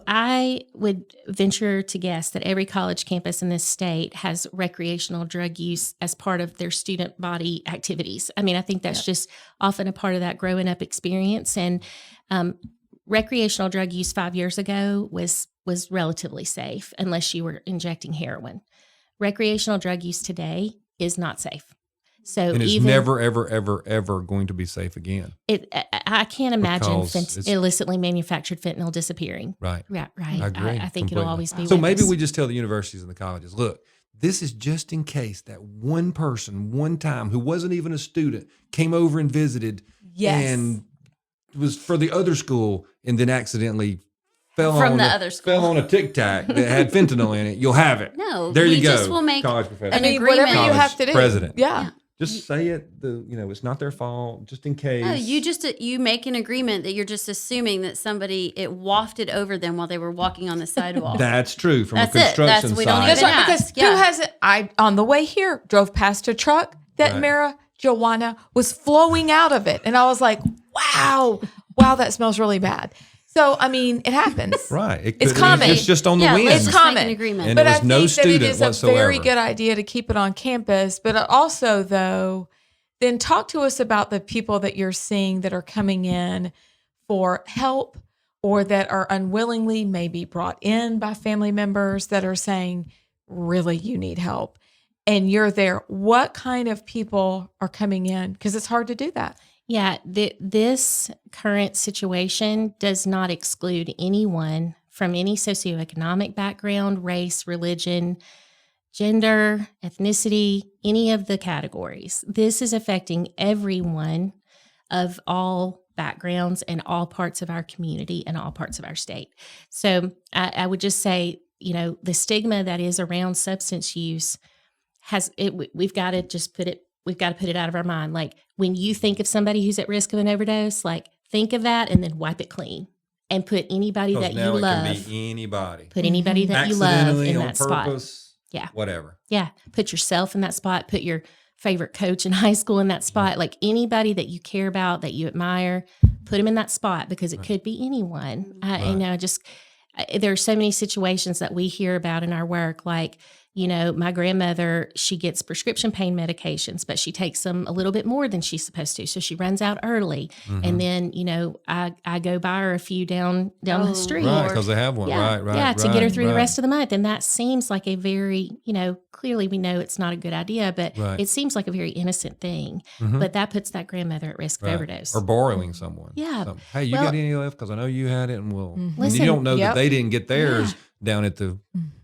I would venture to guess that every college campus in this state has recreational drug use as part of their student body activities. I mean, I think that's just often a part of that growing up experience. And recreational drug use 5 years ago was relatively safe unless you were injecting heroin. Recreational drug use today is not safe. So And it's even never, ever, ever, ever going to be safe again. I can't imagine Because it's- illicitly manufactured fentanyl disappearing. Right. Right. I agree I think completely. it'll always be. So with maybe us. we just tell the universities and the colleges, look, this is just in case that one person, one time, who wasn't even a student, came over and visited Yes. and was for the other school and then accidentally fell From on the a, other school. fell on a Tic Tac that had fentanyl in it. You'll have it. No, There you we go. just will make college professor. I an mean, agreement. whatever you have to do. President. Yeah. Just say it. It's not their fault. Just in case. No, you make an agreement that you're just assuming that somebody it wafted over them while they were walking on the sidewalk. That's true from That's a it. construction That's- we don't site. That's even right, because ask, yeah. who hasn't? I on the way here drove past a truck that Right. marijuana was flowing out of it, and I was like, "Wow, wow, that smells really bad. So, I mean, it happens. Right. It's common. It's just on the Yeah, wind. let's It's just make common. an agreement. And But there I was no think that it student is a whatsoever. very good idea to keep it on campus. But also, though, then talk to us about the people that you're seeing that are coming in for help or that are unwillingly maybe brought in by family members that are saying, really, you need help. And you're there. What kind of people are coming in? Because it's hard to do that. Yeah, this current situation does not exclude anyone from any socioeconomic background, race, religion, gender, ethnicity, any of the categories. This is affecting everyone of all backgrounds and all parts of our community and all parts of our state. So I would just say, the stigma that is around substance use we've got to just put it out of our mind. Like when you think of somebody who's at risk of an overdose, like think of that and then wipe it clean and put anybody that you now love. It can be anybody. Put anybody that you love Accidentally, in on that purpose, spot. Yeah. Whatever. Yeah. Put yourself in that spot. Put your favorite coach in high school in that spot. Like anybody that you care about, that you admire, put them in that spot because it could be anyone. There are so many situations that we hear about in our work, like, my grandmother, she gets prescription pain medications, but she takes them a little bit more than she's supposed to. So she runs out early. Mm-hmm. And then, I go by her a few down the street. Right, because they have one. Yeah, Right. yeah, to get her through the rest of the month. And that seems like a very, clearly we know it's not a good idea, but it seems like a very innocent thing. Mm-hmm. But that puts that grandmother at risk of overdose. Or borrowing someone. Yeah. Hey, you got any left? Because I know you had it, and Listen, you don't know that they didn't get theirs down at the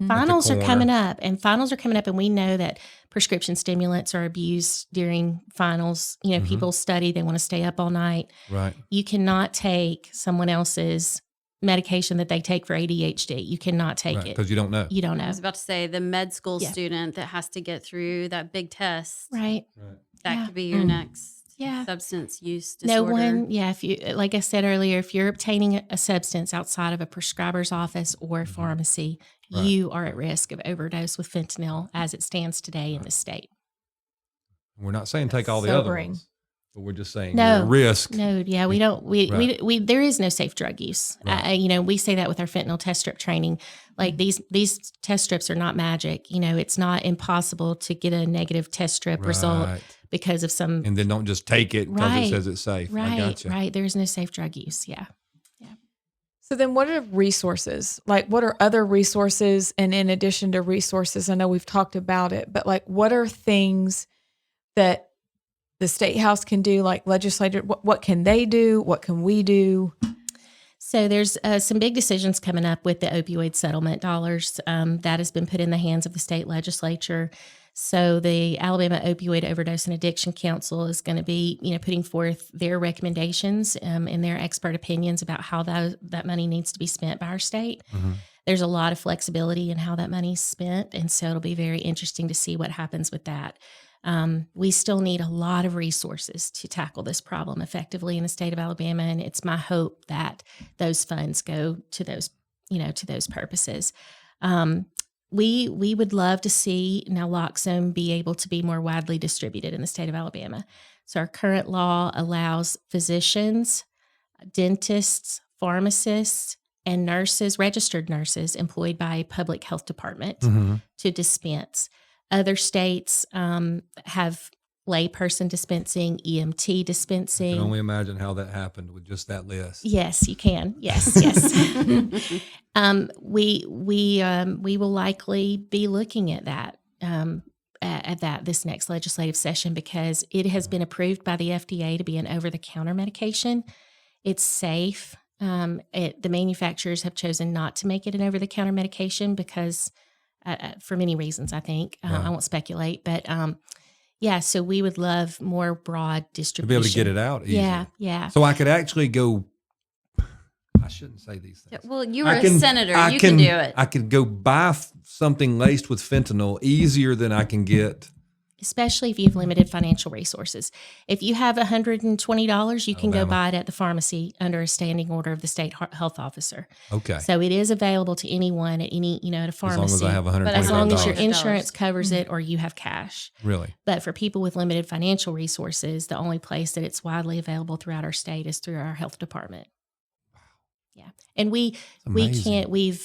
finals at the are coming up, and we know that prescription stimulants are abused during finals. People study, they want to stay up all night. Right. You cannot take someone else's medication that they take for ADHD. You cannot take it because you don't know. You don't know. I was about to say the med school student that has to get through that big test. Right. That could be your next substance use disorder. No one, if you, like I said earlier, if you're obtaining a substance outside of a prescriber's office or pharmacy, you are at risk of overdose with fentanyl as it stands today in the state. We're not saying take all the other ones, but we're just saying no you're at risk. No, yeah, we don't. We there is no safe drug use. Right. We say that with our fentanyl test strip training. Like these test strips are not magic. It's not impossible to get a negative test strip result because of some. And then don't just take it because it says it's safe. Right, I gotcha. Right. There's no safe drug use. Yeah. So then what are resources? Like what are other resources? And in addition to resources, I know we've talked about it, but like what are things that the State House can do, like legislature, what can they do? What can we do? So there's some big decisions coming up with the opioid settlement dollars that has been put in the hands of the state legislature. So the Alabama Opioid Overdose and Addiction Council is going to be, putting forth their recommendations and their expert opinions about how that money needs to be spent by our state. Mm-hmm. There's a lot of flexibility in how that money's spent, and so it'll be very interesting to see what happens with that. We still need a lot of resources to tackle this problem effectively in the state of Alabama, and it's my hope that those funds go to those, to those purposes. We would love to see naloxone be able to be more widely distributed in the state of Alabama. So our current law allows physicians, dentists, pharmacists, and nurses, registered nurses employed by a public health department to dispense. Other states have layperson dispensing, EMT dispensing. I can only imagine how that happened with just that list. Yes, you can. Yes. We will likely be looking at that this next legislative session because it has been approved by the FDA to be an over-the-counter medication. It's safe. The manufacturers have chosen not to make it an over-the-counter medication because for many reasons, I think. I won't speculate, but so we would love more broad distribution. To be able to get it out easier. Yeah. So I could actually go, I shouldn't say these things. Well, you were a senator. You can do it. I could go buy something laced with fentanyl easier than I can get especially if you have limited financial resources. If you have $120, you can go buy it at the pharmacy under a standing order of the state health officer. Okay. So it is available to anyone at any, at a pharmacy. As long as I have $120. But as long as your insurance covers it or you have cash. Really? But for people with limited financial resources, the only place that it's widely available throughout our state is through our health department. Yeah. And we've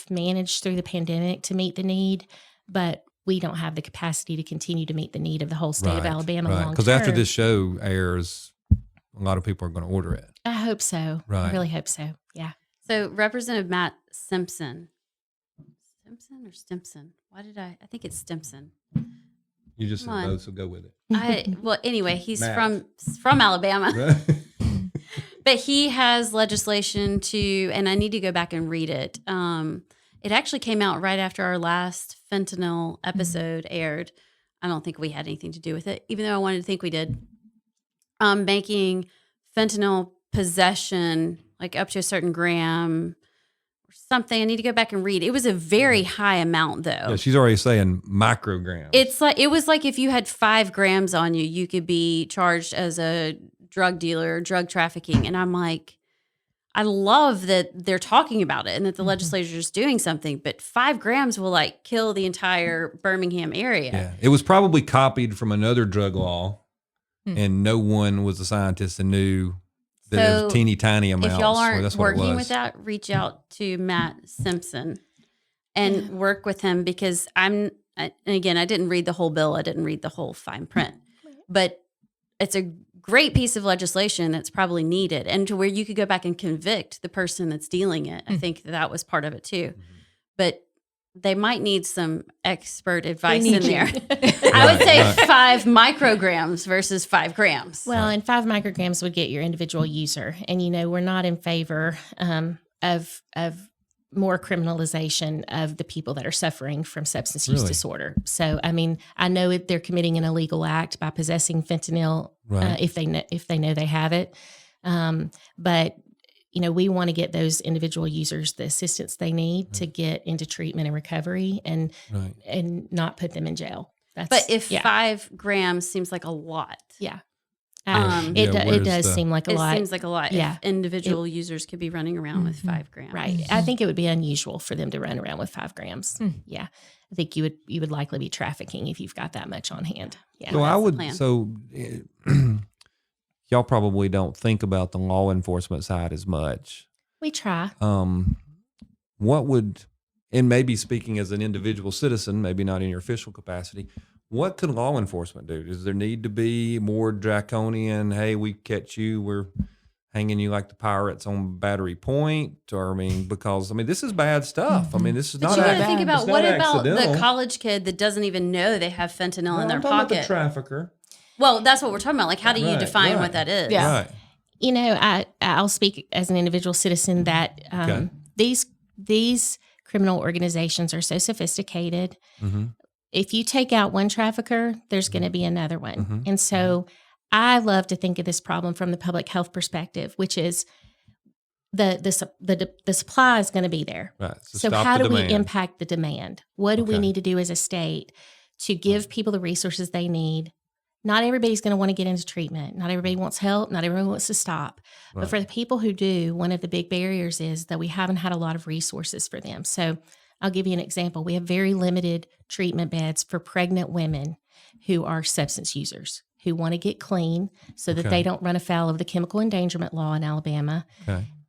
managed through the pandemic to meet the need, but we don't have the capacity to continue to meet the need of the whole state of Alabama long term. Because after this show airs, a lot of people are going to order it. I hope so. Right. I really hope so. Yeah. So Representative Matt Simpson. Simpson or Stimson? I think it's Stimson. You just said both, so go with it. Well, anyway, he's Matt. from Alabama. But he has legislation and I need to go back and read it. It actually came out right after our last fentanyl episode aired. I don't think we had anything to do with it, even though I wanted to think we did. Making fentanyl possession like up to a certain gram or something. I need to go back and read. It was a very high amount, though. Yeah, she's already saying micrograms. It was like if you had 5 grams on you, you could be charged as a drug dealer, drug trafficking. And I'm like, I love that they're talking about it and that the legislature is doing something, but 5 grams will like kill the entire Birmingham area. Yeah, it was probably copied from another drug law, and no one was a scientist and knew that it was teeny tiny amounts. If y'all aren't working with that, reach out to Matt Simpson and work with him because and again, I didn't read the whole bill. I didn't read the whole fine print, but it's a great piece of legislation that's probably needed, and to where you could go back and convict the person that's dealing it. I think that was part of it too. But they might need some expert advice in there. I would say 5 micrograms versus 5 grams. Well, and 5 micrograms would get your individual user. And, we're not in favor of more criminalization of the people that are suffering from substance use disorder. So, I know they're committing an illegal act by possessing fentanyl if they know they have it. But we want to get those individual users the assistance they need to get into treatment and recovery and not put them in jail. But if 5 grams seems like a lot. Yeah. It does seem like a lot. It seems like a lot. Yeah. If individual users could be running around with 5 grams. Right. I think it would be unusual for them to run around with 5 grams. Yeah. I think you would likely be trafficking if you've got that much on hand. Yeah. So y'all probably don't think about the law enforcement side as much. We try. What would, and maybe speaking as an individual citizen, maybe not in your official capacity, what could law enforcement do? Does there need to be more draconian, hey, we catch you, we're hanging you like the pirates on Battery Point? Or, because this is bad stuff. This is but not you got to think about, what about accidental. the college kid that doesn't even know they have fentanyl in their I'm talking about pocket? the trafficker. Well, that's what we're talking about. Like, how do you define what that is? Yeah. Right. I'll speak as an individual citizen that these criminal organizations are so sophisticated. If you take out one trafficker, there's going to be another one. And so I love to think of this problem from the public health perspective, which is the supply is going to be there. Right. So how do we impact the demand? What do we need to do as a state to give people the resources they need? Not everybody's going to want to get into treatment. Not everybody wants help. Not everyone wants to stop. But for the people who do, one of the big barriers is that we haven't had a lot of resources for them. So I'll give you an example. We have very limited treatment beds for pregnant women who are substance users, who want to get clean so that they don't run afoul of the chemical endangerment law in Alabama.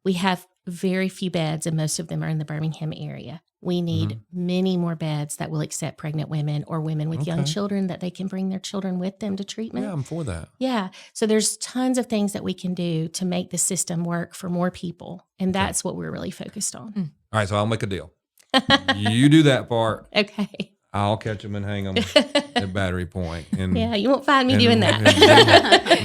We have very few beds, and most of them are in the Birmingham area. We need many more beds that will accept pregnant women or women with young children, that they can bring their children with them to treatment. Yeah, I'm for that. Yeah. So there's tons of things that we can do to make the system work for more people. And that's what we're really focused on. All right, so I'll make a deal. You do that part. Okay. I'll catch them and hang them at Battery Point. And, yeah, you won't find me doing that.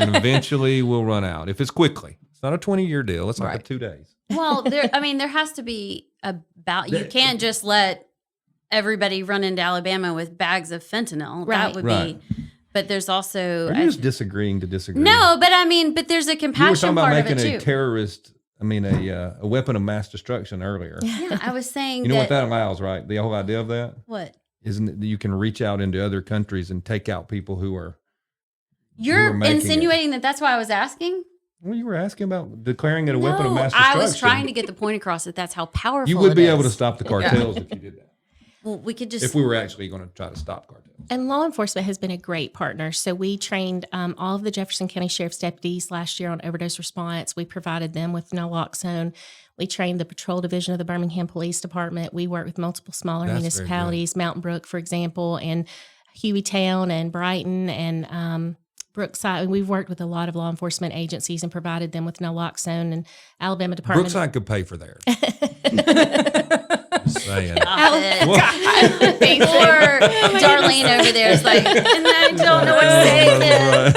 And eventually we'll run out. If it's quickly. It's not a 20-year deal. It's like a 2 days. Well, there has to be you can't just let everybody run into Alabama with bags of fentanyl. That would be, but there's also. Are you just disagreeing to disagree? No, but there's a compassion part of it too. You were talking about making a terrorist, a weapon of mass destruction earlier. Yeah, I was saying what that allows, right? The whole idea of that? What? isn't it that you can reach out into other countries and take out people who are You're making insinuating that that's why I was asking? Well, you were asking about declaring it a weapon of mass I destruction. was trying to get the point across that that's how powerful You would be it able to is. stop the cartels if you did that. Well, we could just. If we were actually going to try to stop cartels. And law enforcement has been a great partner. So we trained all of the Jefferson County Sheriff's deputies last year on overdose response. We provided them with naloxone. We trained the patrol division of the Birmingham Police Department. We work with multiple smaller That's municipalities, Mountain Brook, for example, and Hueytown and Brighton and Brookside. We've worked with a lot of law enforcement agencies and provided them with naloxone, and Alabama Department. Brookside could pay for theirs. Just saying. Or Darlene over there is like, and I don't know what to say.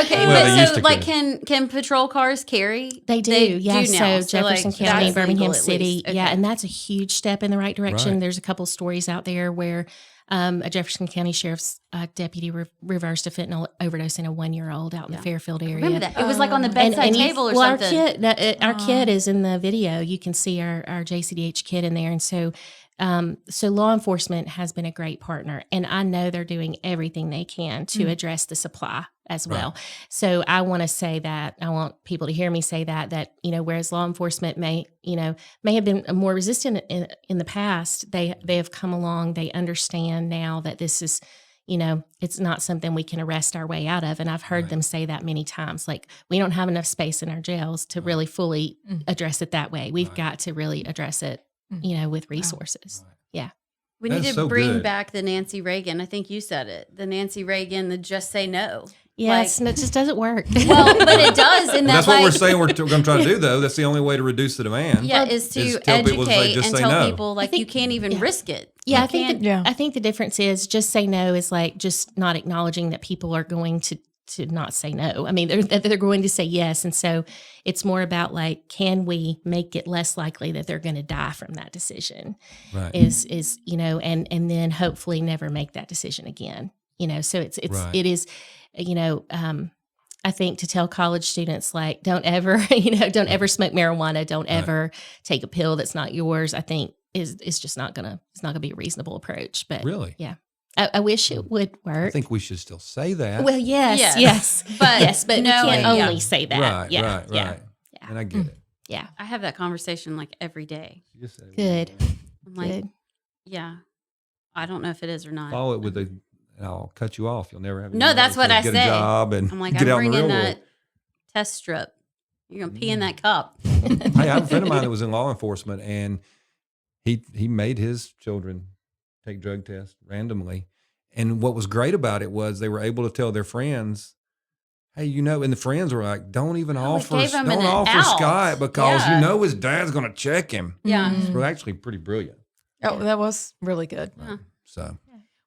Okay, Well, they but used so to like, could. can patrol cars carry? They do, yeah. now. So Jefferson like, County, that's Birmingham legal at City, least. Okay. yeah, and that's a huge step in the right direction. Right. There's a couple stories out there where a Jefferson County Sheriff's deputy reversed a fentanyl overdose in a 1-year-old out in the Fairfield area. Remember that? It was like on the bedside table or something. Our kid is in the video. You can see our JCDH kid in there, and so law enforcement has been a great partner, and I know they're doing everything they can to address the supply as well. Right. So I want to say that I want people to hear me say that whereas law enforcement may have been more resistant in the past, they have come along. They understand now that this is, it's not something we can arrest our way out of. And I've heard them say that many times, like, we don't have enough space in our jails to really fully address it that way. We've got to really address it, with resources. Right. Yeah. We need That's to so bring good. back the Nancy Reagan. I think you said it. The Nancy Reagan, the just say no. Yes, and it just doesn't work. Well, but it does. In that, That's what we're saying we're going to try to do, though. That's the only way to reduce the demand. Yeah, is to is tell people to say, educate just and say tell no. people like you can't even risk it. Yeah, You can't- I think the difference is just say no is like just not acknowledging that people are going to not say no. I mean, they're going to say yes, and so it's more about like, can we make it less likely that they're going to die from that decision? Right. Is and then hopefully never make that decision again. So it is. I think to tell college students, like, don't ever smoke marijuana, don't ever take a pill that's not yours, I think is just not gonna be a reasonable approach. But Really? yeah. I wish it would work. I think we should still say that. Well, yes. But no, we can't yeah. only say that. right, Yeah. right. Yeah. And I get it. Yeah. I have that conversation like every day. You just said it. Good. I'm like, Good. yeah, I don't know if it is or not. Follow it with I'll cut you off. You'll never have any No, money that's what to I get say. a job and I'm like, get I'm out in the bringing real that world. test strip. You're gonna pee in that cup. I have a friend of mine that was in law enforcement, and he made his children take drug tests randomly. And what was great about it was they were able to tell their friends, hey, and the friends were like, don't even offer gave him an offer out. Scott because Yeah. his dad's going to check him. Yeah. It's really actually pretty brilliant. Oh, that was really good. Huh. So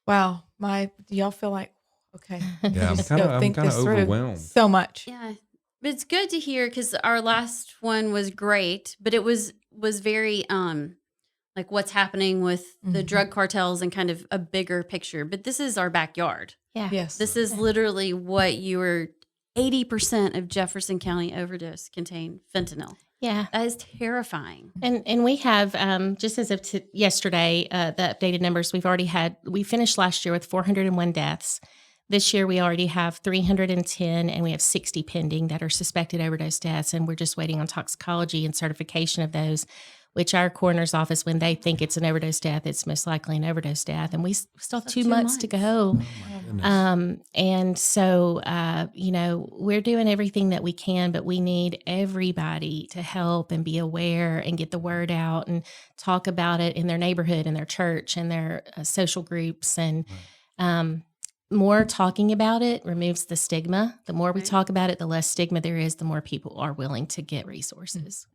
Wow. Do y'all feel like, okay. yeah, I'm just kind go of think this through. overwhelmed. So much. Yeah, but it's good to hear because our last one was great, but it was very like what's happening with the drug cartels and kind of a bigger picture. But this is our backyard. Yeah. Yes. This is literally what 80% of Jefferson County overdose contain fentanyl. Yeah. That is terrifying. And we have, just as of yesterday, the updated numbers, we finished last year with 401 deaths. This year we already have 310 and we have 60 pending that are suspected overdose deaths. And we're just waiting on toxicology and certification of those, which our coroner's office, when they think it's an overdose death, it's most likely an overdose death. And we still have 2 months to go. And so, we're doing everything that we can, but we need everybody to help and be aware and get the word out and talk about it in their neighborhood, in their church, and their social groups. And more talking about it removes the stigma. The more we talk about it, the less stigma there is, the more people are willing to get resources.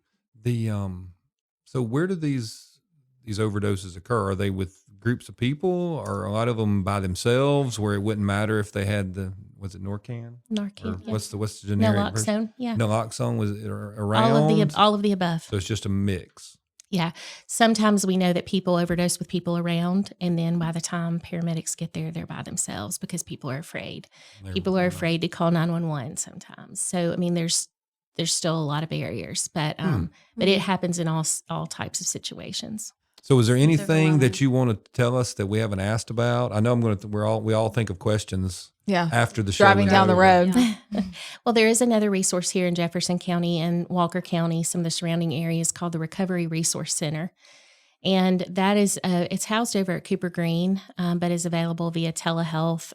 So where do these overdoses occur? Are they with groups of people, or a lot of them by themselves, where it wouldn't matter if they had was it Narcan? Narcan. Or Yeah. what's the generic version? Naloxone. Yeah. Naloxone, was it around? All of the above. So it's just a mix. Yeah. Sometimes we know that people overdose with people around, and then by the time paramedics get there, they're by themselves because people are afraid. People are afraid to call 911 sometimes. So, I mean, there's still a lot of barriers, but it happens in all types of situations. So is there anything overwhelming. that you want to tell us that we haven't asked about? I know we all think of questions Yeah. after the show. Driving is down the over. road. Yeah. Well, there is another resource here in Jefferson County and Walker County, some of the surrounding areas, called the Recovery Resource Center. And that is, it's housed over at Cooper Green, but is available via telehealth.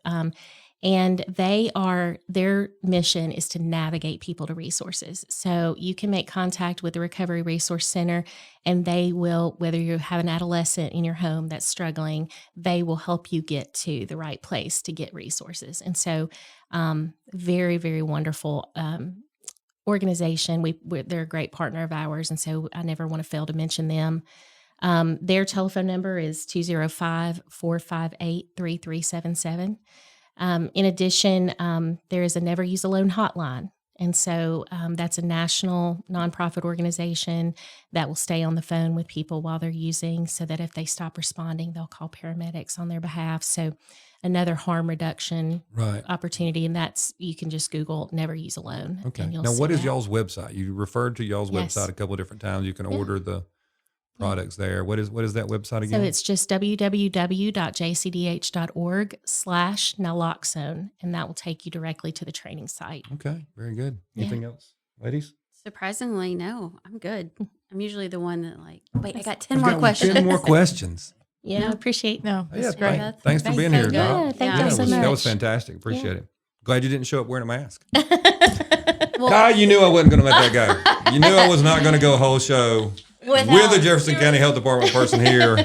And their mission is to navigate people to resources. So you can make contact with the Recovery Resource Center, and they will, whether you have an adolescent in your home that's struggling, they will help you get to the right place to get resources. And so, very, very wonderful organization. They're a great partner of ours, and so I never want to fail to mention them. Their telephone number is 205-458-3377. In addition, there is a Never Use Alone hotline. And so that's a national nonprofit organization that will stay on the phone with people while they're using, so that if they stop responding, they'll call paramedics on their behalf. So another harm reduction opportunity. And that's, you can just Google Never Use Alone. Okay. And you'll Now, see what is that. y'all's website? You referred to y'all's Yes. website a couple of different times. You can order the products there. What is that website again? So it's just www.jcdh.org/naloxone, and that will take you directly to the training site. Okay. Very good. Anything else, ladies? Surprisingly, no, I'm good. I'm usually the one that wait, I got 10 We've more got questions. 10 more questions. Yeah, I appreciate No, Yeah, that's great. thanks for being here, Thank Doc. you. Thank you that so was, That was much. fantastic. Appreciate it. Glad you didn't show up wearing a mask. Well, God, you knew I wasn't going to let that go. You knew I was not going to go a whole show with a Jefferson County Health Department person here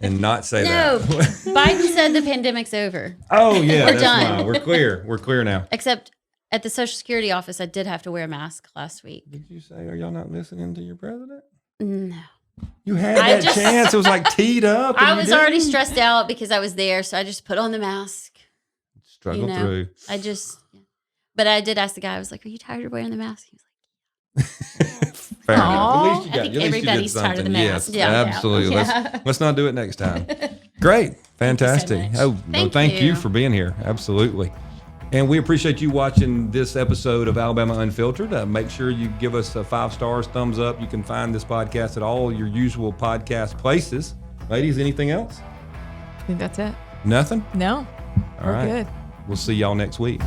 and not say No, that. Biden said the pandemic's over. Oh, yeah. We're That's done. fine. We're clear. We're clear now. Except at the Social Security office, I did have to wear a mask last week. Did you say, are y'all not listening to your president? No. You had I that just- chance. It was like teed up. and I you was already didn't. stressed out because I was there, so I just put on the mask. Struggle you know. through. But I did ask the guy, I was like, are you tired of wearing the mask? He was Fair enough. Aw. At least you I got, think at least you did everybody's tired of the something. mask. Yes, Yeah. absolutely. Yeah. Let's not do it next time. Great. Fantastic. much. Oh, no, thank you you. for being here. Absolutely. And we appreciate you watching this episode of Alabama Unfiltered. Make sure you give us 5 stars, thumbs up. You can find this podcast at all your usual podcast places. Ladies, anything else? I think that's it. Nothing? No, All we're right. good. We'll see y'all next week.